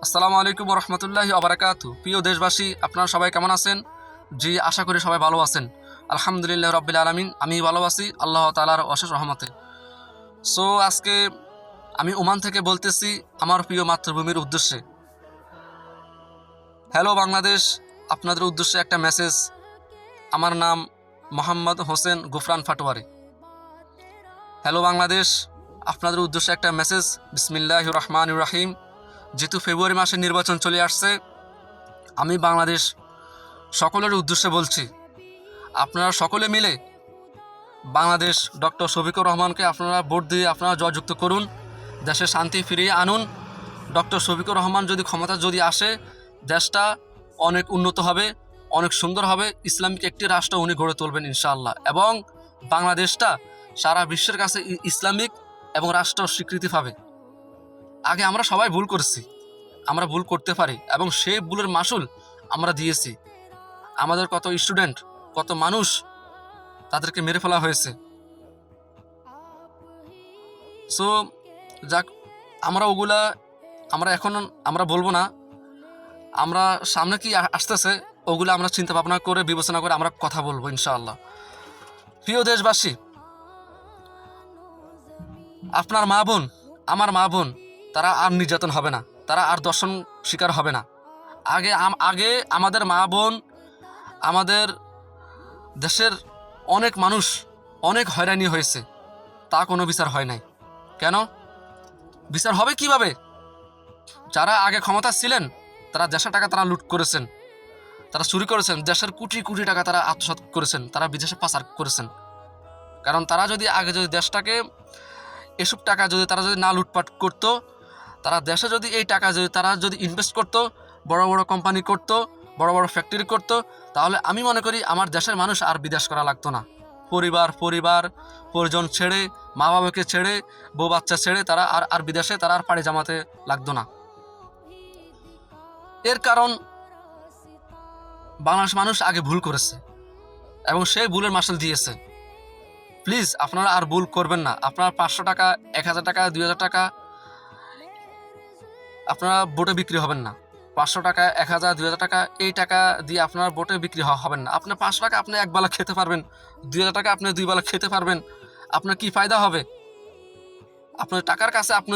আসসালামু আলাইকুম রহমতুল্লাহি আবরাকাতু। প্রিয় দেশবাসী, আপনারা সবাই কেমন আছেন? জি, আশা করি সবাই ভালো আছেন। আলহামদুলিল্লাহ রাব্বিল আলামিন, আমি ভালো আছি আল্লাহ তাআলার অশেষ রহমতে। সো আজকে আমি ওমান থেকে বলতেছি আমার প্রিয় মাতৃভূমির উদ্দেশ্যে। হ্যালো বাংলাদেশ, আপনাদের উদ্দেশ্যে একটা মেসেজ। আমার নাম মোহাম্মদ হোসেন গুফরান ফাটোয়ারি। হ্যালো বাংলাদেশ, আপনাদের উদ্দেশ্যে একটা মেসেজ। বিসমিল্লাহির রহমানির রহিম। যেহেতু ফেব্রুয়ারি মাসে নির্বাচন চলে আসছে, আমি বাংলাদেশ সকলের উদ্দেশ্যে বলছি, আপনারা সকলে মিলে বাংলাদেশ ডক্টর শফিকুর রহমানকে আপনারা ভোট দিয়ে আপনারা জয়যুক্ত করুন, দেশে শান্তি ফিরিয়ে আনুন। ডক্টর শফিকুর রহমান যদি ক্ষমতা যদি আসে, দেশটা অনেক উন্নত হবে, অনেক সুন্দর হবে, ইসলামিক একটি রাষ্ট্র উনি গড়ে তুলবেন ইনশাআল্লাহ, এবং বাংলাদেশটা সারা বিশ্বের কাছে ইসলামিক এবং রাষ্ট্র স্বীকৃতি পাবে। আগে আমরা সবাই ভুল করছি, আমরা ভুল করতে পারি, এবং সেই ভুলের মাসুল আমরা দিয়েছি। আমাদের কত স্টুডেন্ট, কত মানুষ তাদেরকে মেরে ফেলা হয়েছে। সো যাক, আমরা এখন আমরা বলবো না, আমরা সামনে কি আসতেছে ওগুলো আমরা চিন্তা ভাবনা করে বিবেচনা করে আমরা কথা বলবো ইনশাআল্লাহ। প্রিয় দেশবাসী, আপনার মা বোন, আমার মা বোন, তারা আর নির্যাতন হবে না, তারা আর দর্শন শিকার হবে না। আগে আমাদের মা বোন, আমাদের দেশের অনেক মানুষ অনেক হয়রানি হয়েছে, তা কোনো বিচার হয় নাই। কেন বিচার হবে কিভাবে? যারা আগে ক্ষমতা ছিলেন, তারা দেশের টাকা তারা লুট করেছেন, তারা চুরি করেছেন, দেশের কোটি কোটি টাকা তারা আত্মসাৎ করেছেন, তারা বিদেশে পাচার করেছেন। কারণ তারা যদি আগে যদি দেশটাকে এসব টাকা যদি তারা যদি না লুটপাট করতো, তারা দেশে যদি এই টাকা যদি তারা যদি ইনভেস্ট করতো, বড় বড় কোম্পানি করতো, বড় বড় ফ্যাক্টরি করতো, তাহলে আমি মনে করি আমার দেশের মানুষ আর বিদেশ করা লাগতো না। পরিজন ছেড়ে, মা বাবাকে ছেড়ে, বউ বাচ্চা ছেড়ে তারা আর বিদেশে তারা আর পাড়ি জমাতে লাগতো না। এর কারণ বাংলাদেশ মানুষ আগে ভুল করেছে এবং সেই ভুলের মাসুল দিয়েছে। প্লিজ আপনারা আর ভুল করবেন না। আপনার 500 টাকা, 1000 টাকা, 2000 টাকা আপনারা ভোটে বিক্রি হবেন না। 500 টাকা, 1000, 2000 টাকা, এই টাকা দিয়ে আপনার ভোটে বিক্রি হবেন না। আপনার 500 টাকা আপনি একবেলা খেতে পারবেন, 2000 টাকা আপনি 2 বেলা খেতে পারবেন। আপনার কি ফায়দা হবে? আপনার টাকার কাছে আপনি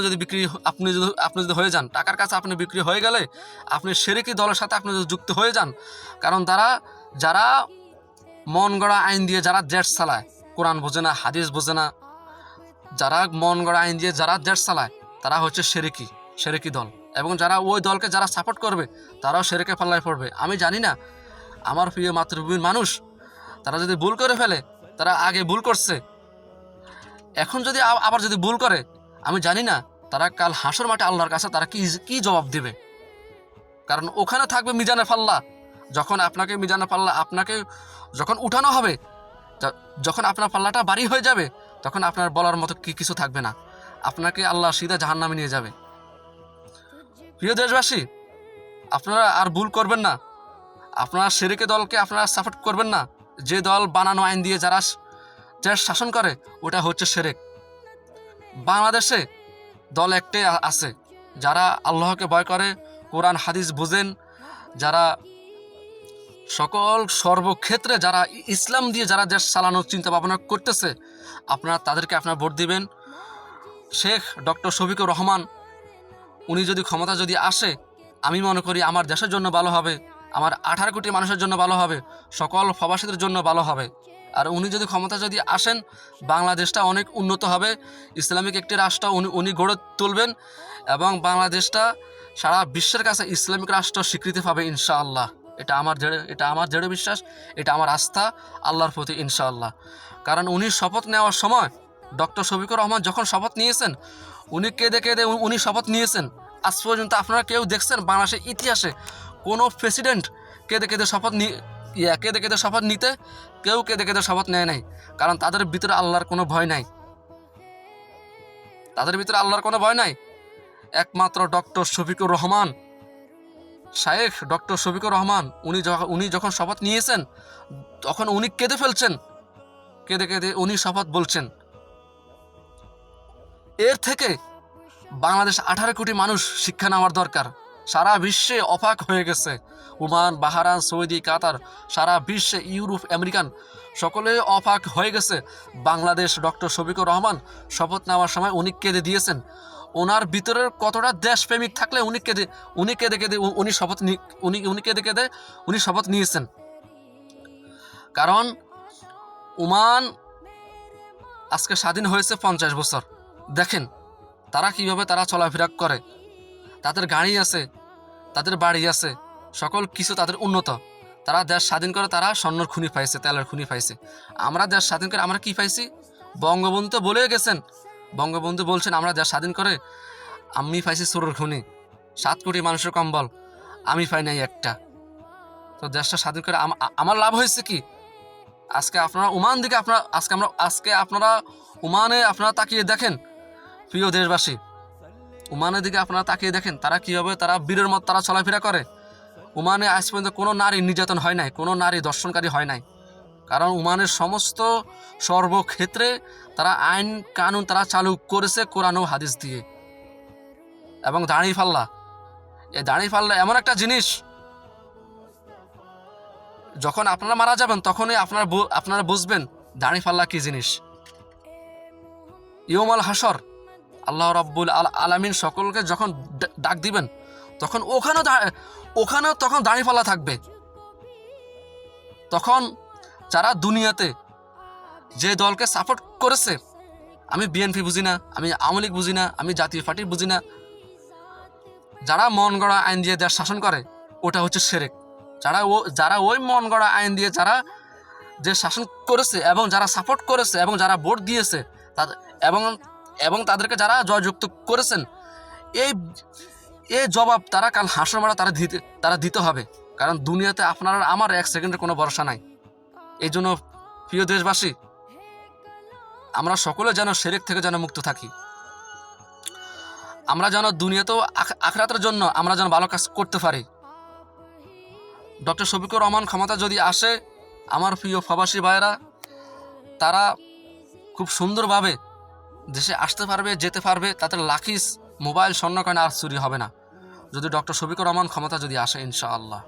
যদি হয়ে যান, টাকার কাছে আপনি বিক্রি হয়ে গেলে আপনি শিরকি দলের সাথে আপনি যদি যুক্ত হয়ে যান। কারণ যারা মন গড়া আইন দিয়ে যারা দেশ চালায়, কোরআন বোঝে না, হাদিস বোঝে না, যারা মন গড়া আইন দিয়ে যারা দেশ চালায়, তারা হচ্ছে শিরকি দল, এবং যারা ওই দলকে যারা সাপোর্ট করবে তারাও শিরকে পাল্লায় পড়বে। আমি জানি না, আমার প্রিয় মাতৃভূমির মানুষ, তারা যদি ভুল করে ফেলে, তারা আগে ভুল করছে, এখন যদি আবার যদি ভুল করে, আমি জানি না তারা কাল হাসর মাঠে আল্লাহর কাছে তারা কি জবাব দিবে। কারণ ওখানে থাকবে মিজানের পাল্লা। যখন আপনাকে যখন উঠানো হবে, যখন আপনার পাল্লাটা বাড়ি হয়ে যাবে, তখন আপনার বলার মতো কিছু থাকবে না, আপনাকে আল্লাহ সিধা জাহান্নামে নিয়ে যাবে। প্রিয় দেশবাসী, আপনারা আর ভুল করবেন না। আপনারা শিরকি দলকে আপনারা সাপোর্ট করবেন না। যে দল বানানো আইন দিয়ে যারা দেশ শাসন করে, ওটা হচ্ছে শিরক। বাংলাদেশে দল একটাই আছে, যারা আল্লাহকে ভয় করে, কোরআন হাদিস বোঝেন, যারা সকল সর্বক্ষেত্রে যারা ইসলাম দিয়ে যারা দেশ চালানোর চিন্তা ভাবনা করতেছে, আপনারা তাদেরকে আপনারা ভোট দিবেন। শেখ ডক্টর শফিকুর রহমান, উনি যদি ক্ষমতা যদি আসে, আমি মনে করি আমার দেশের জন্য ভালো হবে, আমার 18 কোটি মানুষের জন্য ভালো হবে, সকল প্রবাসীদের জন্য ভালো হবে। আর উনি যদি ক্ষমতা যদি আসেন, বাংলাদেশটা অনেক উন্নত হবে, ইসলামিক একটি রাষ্ট্র উনি গড়ে তুলবেন, এবং বাংলাদেশটা সারা বিশ্বের কাছে ইসলামিক রাষ্ট্র স্বীকৃতি পাবে ইনশাআল্লাহ। এটা আমার দৃঢ় বিশ্বাস, এটা আমার আস্থা আল্লাহর প্রতি ইনশাআল্লাহ। কারণ উনি শপথ নেওয়ার সময়, ডক্টর শফিকুর রহমান যখন শপথ নিয়েছেন, উনি কেঁদে কেঁদে উনি শপথ নিয়েছেন। আজ পর্যন্ত আপনারা কেউ দেখছেন বাংলাদেশের ইতিহাসে কোনো প্রেসিডেন্ট কেঁদে কেঁদে শপথ নিতে কেউ কেঁদে কেঁদে শপথ নেয় নাই। কারণ তাদের ভিতরে আল্লাহর কোনো ভয় নাই, একমাত্র ডক্টর শফিকুর রহমান, শায়েখ ডক্টর শফিকুর রহমান, উনি যখন শপথ নিয়েছেন, তখন উনি কেঁদে ফেলছেন, কেঁদে কেঁদে উনি শপথ বলছেন। এর থেকে বাংলাদেশ 18 কোটি মানুষ শিক্ষা নেওয়ার দরকার। সারা বিশ্বে অবাক হয়ে গেছে। ওমান, বাহারান, সৌদি, কাতার, সারা বিশ্বে, ইউরোপ, আমেরিকান সকলে অবাক হয়ে গেছে। বাংলাদেশ ডক্টর শফিকুর রহমান শপথ নেওয়ার সময় উনি কেঁদে দিয়েছেন। ওনার ভিতরের কতটা দেশপ্রেমিক থাকলে উনি কেঁদে কেঁদে উনি শপথ উনি কেঁদে কেঁদে উনি শপথ নিয়েছেন। কারণ ওমান আজকে স্বাধীন হয়েছে 50 বছর। দেখেন তারা কিভাবে তারা চলাফেরা করে, তাদের গাড়ি আছে, তাদের বাড়ি আছে, সকল কিছু তাদের উন্নত। তারা দেশ স্বাধীন করে তারা স্বর্ণর খুনি পাইছে, তেলের খুনি পাইছে। আমরা দেশ স্বাধীন করে আমরা কি পাইছি? বঙ্গবন্ধু তো বলে গেছেন, বঙ্গবন্ধু বলছেন আমরা দেশ স্বাধীন করে আমি পাইছি চোরের খুনি, 7 কোটি মানুষের কম্বল, আমি পাই নাই একটা। তো দেশটা স্বাধীন করে আমার লাভ হয়েছে কি? আজকে আপনারা ওমান দিকে আজকে আপনারা ওমানে আপনারা তাকিয়ে দেখেন, প্রিয় দেশবাসী, ওমানের দিকে আপনারা তাকিয়ে দেখেন তারা কীভাবে তারা বীরের মতো তারা চলাফেরা করে। ওমানে আজ পর্যন্ত কোনো নারী নির্যাতন হয় নাই, কোনো নারী দর্শনকারী হয় নাই। কারণ ওমানের সমস্ত সর্বক্ষেত্রে তারা আইন কানুন তারা চালু করেছে কোরআন ও হাদিস দিয়ে। এবং দাঁড়িপাল্লা, এই দাঁড়িপাল্লা এমন একটা জিনিস, যখন আপনারা মারা যাবেন তখনই আপনারা বুঝবেন দাঁড়িপাল্লা কি জিনিস। ইয়ৌমাল হাসর, আল্লাহ রাব্বুল আলামিন সকলকে যখন ডাক দিবেন তখন ওখানেও তখন দাঁড়িপাল্লা থাকবে। তখন যারা দুনিয়াতে যে দলকে সাপোর্ট করেছে, আমি বিএনপি বুঝি না, আমি আওয়ামী লীগ বুঝি না, আমি জাতীয় পার্টি বুঝি না, যারা মন গড়া আইন দিয়ে দেশ শাসন করে ওটা হচ্ছে শিরক। যারা ওই মন গড়া আইন দিয়ে যারা যে শাসন করেছে এবং যারা সাপোর্ট করেছে এবং যারা ভোট দিয়েছে এবং তাদেরকে যারা জয়যুক্ত করেছেন, এই জবাব তারা কাল হাসর মারা তারা দিতে হবে। কারণ দুনিয়াতে আপনার আমার 1 সেকেন্ডের কোনো ভরসা নাই। এই জন্য প্রিয় দেশবাসী, আমরা সকলে যেন শিরক থেকে যেন মুক্ত থাকি। আমরা যেন দুনিয়াতেও আখিরাতের জন্য আমরা যেন ভালো কাজ করতে পারি। ডক্টর শফিকুর রহমান ক্ষমতা যদি আসে, আমার প্রিয় প্রবাসী ভাইয়েরা তারা খুব সুন্দরভাবে দেশে আসতে পারবে, যেতে পারবে, তাদের লাখিস মোবাইল স্বর্ণ কয়েন আর চুরি হবে না যদি ডক্টর শফিকুর রহমান ক্ষমতা যদি আসে ইনশাআল্লাহ।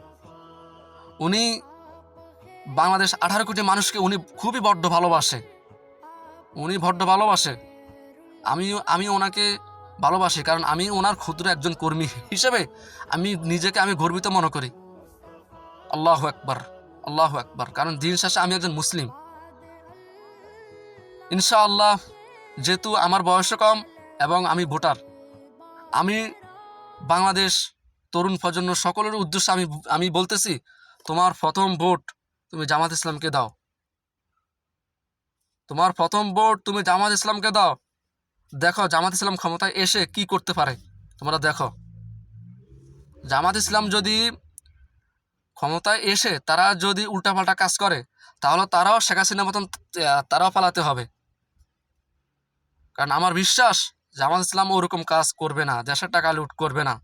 উনি বাংলাদেশ 18 কোটি মানুষকে উনি খুবই বড্ড ভালোবাসে, আমি ওনাকে ভালোবাসি, কারণ আমি ওনার ক্ষুদ্র একজন কর্মী হিসেবে নিজেকে গর্বিত মনে করি। আল্লাহু আকবার, আল্লাহু আকবার। কারণ দিন শেষে আমি একজন মুসলিম। ইনশাআল্লাহ, যেহেতু আমার বয়সও কম এবং আমি ভোটার, আমি বাংলাদেশ তরুণ প্রজন্ম সকলের উদ্দেশ্যে আমি বলতেছি, তোমার প্রথম ভোট তুমি জামাত ইসলামকে দাও, তোমার প্রথম ভোট তুমি জামাত ইসলামকে দাও। দেখো জামাত ইসলাম ক্ষমতায় এসে কি করতে পারে, তোমরা দেখো। জামাত ইসলাম যদি ক্ষমতায় এসে তারা যদি উল্টাপাল্টা কাজ করে, তাহলে তারাও শেখ হাসিনার মতন তারাও পালাতে হবে। কারণ আমার বিশ্বাস জামাত ইসলাম ওরকম কাজ করবে না, দেশের টাকা লুট করবে না।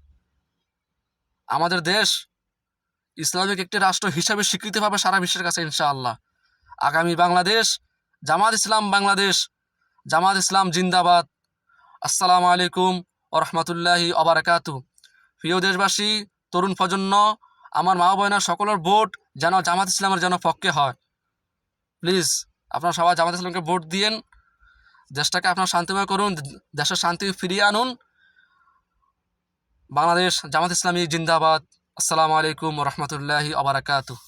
আমাদের দেশ ইসলামিক একটি রাষ্ট্র হিসাবে স্বীকৃতি পাবে সারা বিশ্বের কাছে ইনশাআল্লাহ। আগামী বাংলাদেশ জামাত ইসলাম, বাংলাদেশ জামাত ইসলাম জিন্দাবাদ। আসসালামু আলাইকুম ওয়া রাহমাতুল্লাহি ওয়া বারাকাতুহু। প্রিয় দেশবাসী, তরুণ প্রজন্ম, আমার মা বোনেরা সকলের ভোট যেন জামাত ইসলামের যেন পক্ষে হয়। প্লিজ আপনারা সবাই জামাত ইসলামকে ভোট দিয়েন, দেশটাকে আপনারা শান্তিময় করুন, দেশের শান্তি ফিরিয়ে আনুন। বাংলাদেশ জামাত ইসলামী জিন্দাবাদ। আসসালামু আলাইকুম ওয়া রাহমাতুল্লাহি ওয়া বারাকাতুহু।